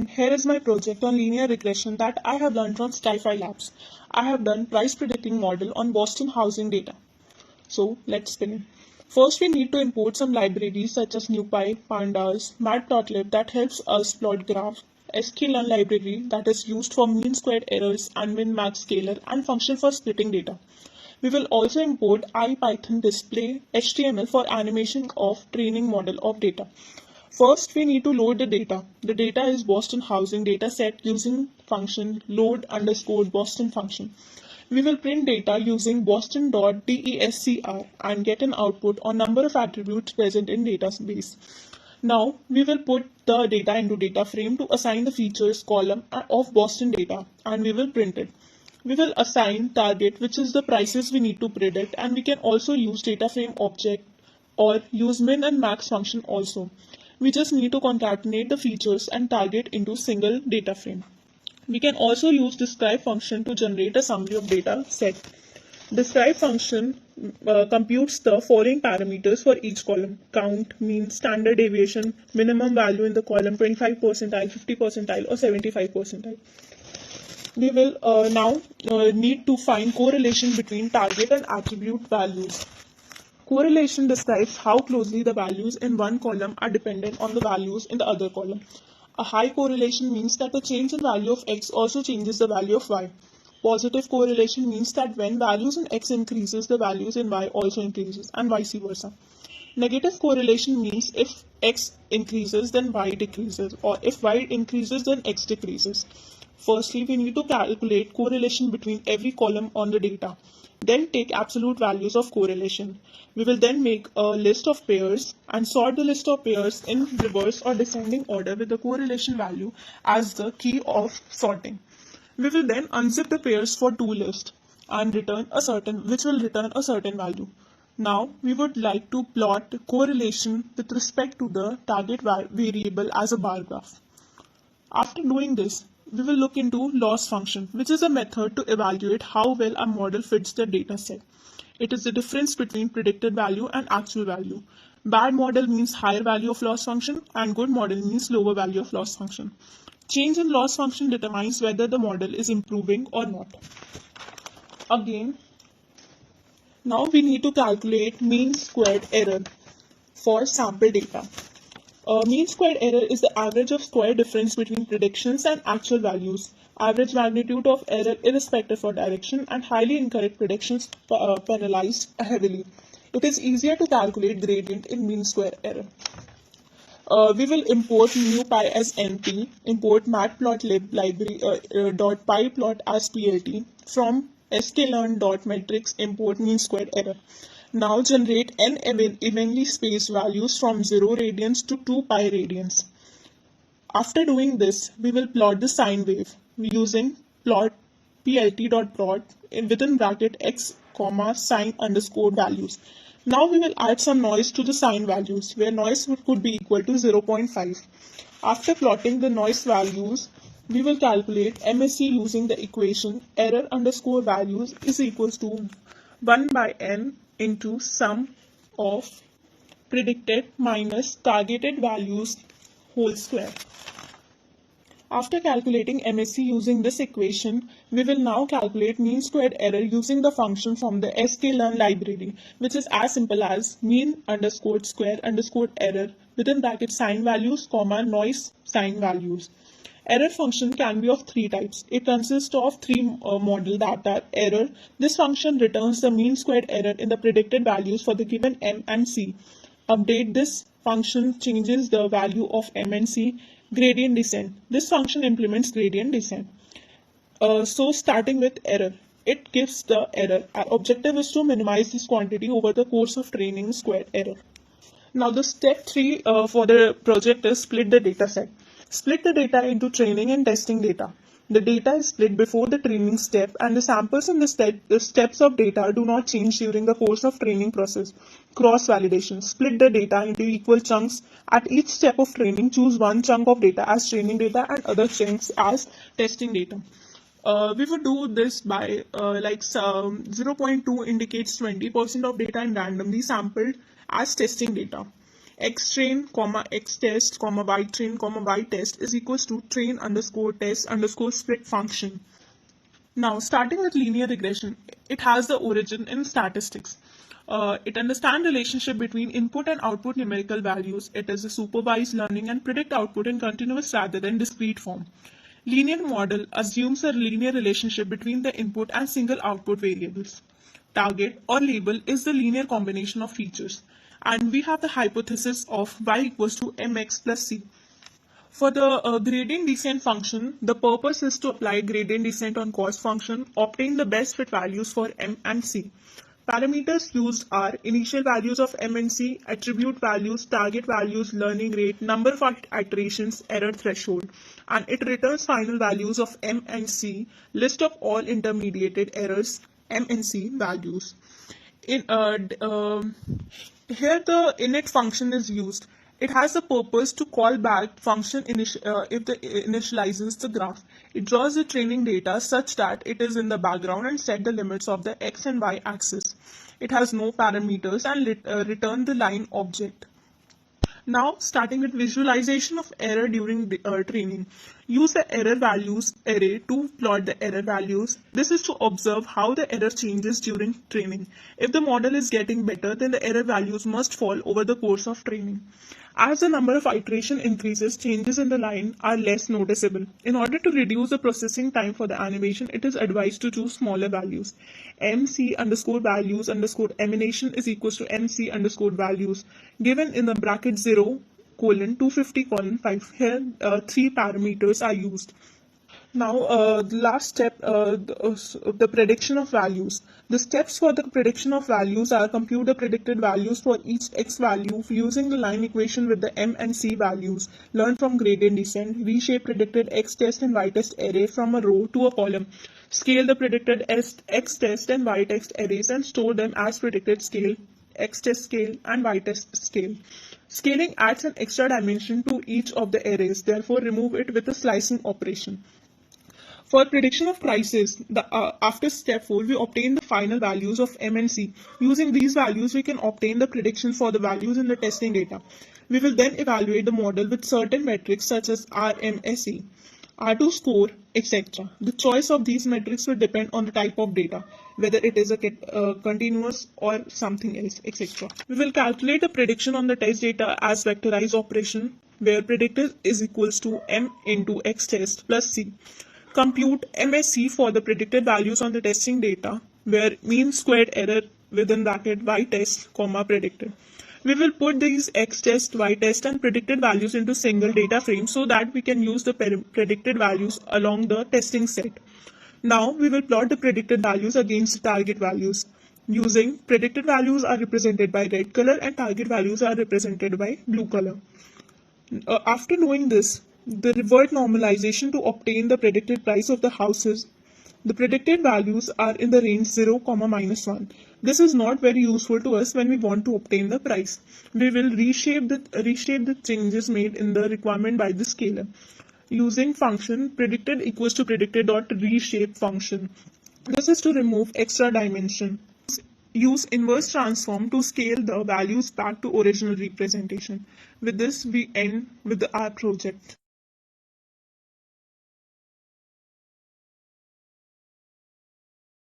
here is my project on linear regression that I have learned from Skyfi Labs. I have done price predicting model on Boston housing data. So let's begin. First, we need to import some libraries such as NumPy, Pandas, Matplotlib that helps us plot graph, sklearn library that is used for mean squared errors and min-max scalar and function for splitting data. We will also import IPython display HTML for animation of training model of data. First, we need to load the data. The data is Boston housing data set using function load underscore Boston function. We will print data using boston.descr and get an output on number of attributes present in database. Now, we will put the data into data frame to assign the features column of Boston data and we will print it. We will assign target, which is the prices we need to predict, and we can also use data frame object or use min and max function also. We just need to concatenate the features and target into single data frame. We can also use describe function to generate a summary of data set. Describe function computes the following parameters for each column: count, mean, standard deviation, minimum value in the column, 25 percentile, 50 percentile, or 75 percentile. We will now need to find correlation between target and attribute values. Correlation describes how closely the values in one column are dependent on the values in the other column. A high correlation means that the change in value of x also changes the value of y. Positive correlation means that when values in x increases, the values in y also increases, and vice versa. Negative correlation means if x increases, then y decreases, or if y increases, then x decreases. Firstly, we need to calculate correlation between every column on the data. Then take absolute values of correlation. We will then make a list of pairs and sort the list of pairs in reverse or descending order with the correlation value as the key of sorting. We will then unzip the pairs for two lists and which will return a certain value. Now we would like to plot correlation with respect to the target variable as a bar graph. After doing this, we will look into loss function, which is a method to evaluate how well a model fits the data set. It is the difference between predicted value and actual value. Bad model means higher value of loss function and good model means lower value of loss function. Change in loss function determines whether the model is improving or not. Again, now we need to calculate mean squared error for sample data. Mean squared error is the average of square difference between predictions and actual values. Average magnitude of error irrespective of direction, and highly incorrect predictions penalized heavily. It is easier to calculate gradient in mean square error. We will import NumPy as NP, import Matplotlib library .pyplot as PLT. From sklearn.metrics, import mean squared error. Now generate n evenly spaced values from 0 radians to 2 pi radians. After doing this, we will plot the sine wave using plot plt.plot within bracket x, sine underscore values. Now we will add some noise to the sine values, where noise could be equal to 0.5. After plotting the noise values, we will calculate MSE using the equation error underscore values is equals to 1 by n into sum of predicted minus targeted values whole square. After calculating MSE using this equation, we will now calculate mean squared error using the function from the sklearn library, which is as simple as mean underscore square underscore error within bracket sine values, noise sine values. Error function can be of three types. It consists of three model that are error. This function returns the mean squared error in the predicted values for the given m and c. Update this function changes the value of m and c. Gradient descent. This function implements gradient descent. So starting with error. It gives the error. Our objective is to minimize this quantity over the course of training squared error. Now the step 3 for the project is split the data set. Split the data into training and testing data. The data is split before the training step and the samples in the steps of data do not change during the course of training process. Cross-validation. Split the data into equal chunks. At each step of training, choose one chunk of data as training data and other chunks as testing data. We would do this by 0.2 indicates 20% of data and randomly sampled as testing data. x train comma x test comma y train comma y test is equals to train underscore test underscore split function. Now, starting with linear regression, it has the origin in statistics. It understands relationship between input and output numerical values. It is a supervised learning and predict output in continuous rather than discrete form. Linear model assumes a linear relationship between the input and single output variables. Target or label is the linear combination of features. And we have the hypothesis of y equals to mx plus c. For the gradient descent function, the purpose is to apply gradient descent on cost function, obtain the best fit values for m and c. Parameters used are initial values of m and c, attribute values, target values, learning rate, number of iterations, error threshold, and it returns final values of m and c, list of all intermediated errors, m and c values. Here the init function is used. It has the purpose to call back function if it initializes the graph. It draws the training data such that it is in the background and set the limits of the x and y axis. It has no parameters and return the line object. Now, starting with visualization of error during training. Use the error values array to plot the error values. This is to observe how the error changes during training. If the model is getting better, then the error values must fall over the course of training. As the number of iteration increases, changes in the line are less noticeable. In order to reduce the processing time for the animation, it is advised to choose smaller values. mc underscore values underscore emanation is equals to mc underscore values given in the bracket 0 colon 250 colon 5. Here 3 parameters are used. Now, the last step, the prediction of values. The steps for the prediction of values are compute the predicted values for each x value using the line equation with the m and c values. Learn from gradient descent. Reshape predicted x test and y test array from a row to a column. Scale the predicted x test and y test arrays and store them as predicted scale, x test scale and y test scale. Scaling adds an extra dimension to each of the arrays, therefore remove it with a slicing operation. For prediction of prices, after step 4, we obtain the final values of M and C. Using these values, we can obtain the prediction for the values in the testing data. We will then evaluate the model with certain metrics such as RMSE, R2 score, etc. The choice of these metrics will depend on the type of data, whether it is a continuous or something else, etc. We will calculate the prediction on the test data as vectorized operation, where predicted is equals to M into X test plus C. Compute MSC for the predicted values on the testing data, where mean squared error within bracket y test, comma predicted. We will put these x test, y test and predicted values into single data frame so that we can use the predicted values along the testing set. Now we will plot the predicted values against the target values. Using predicted values are represented by red color and target values are represented by blue color. After knowing this, the revert normalization to obtain the predicted price of the houses. The predicted values are in the range 0, -1. This is not very useful to us when we want to obtain the price. We will reshape the changes made in the requirement by the scaler. Using function predicted equals to predicted dot reshape function. This is to remove extra dimension. Use inverse transform to scale the values back to original representation. With this, we end with our project.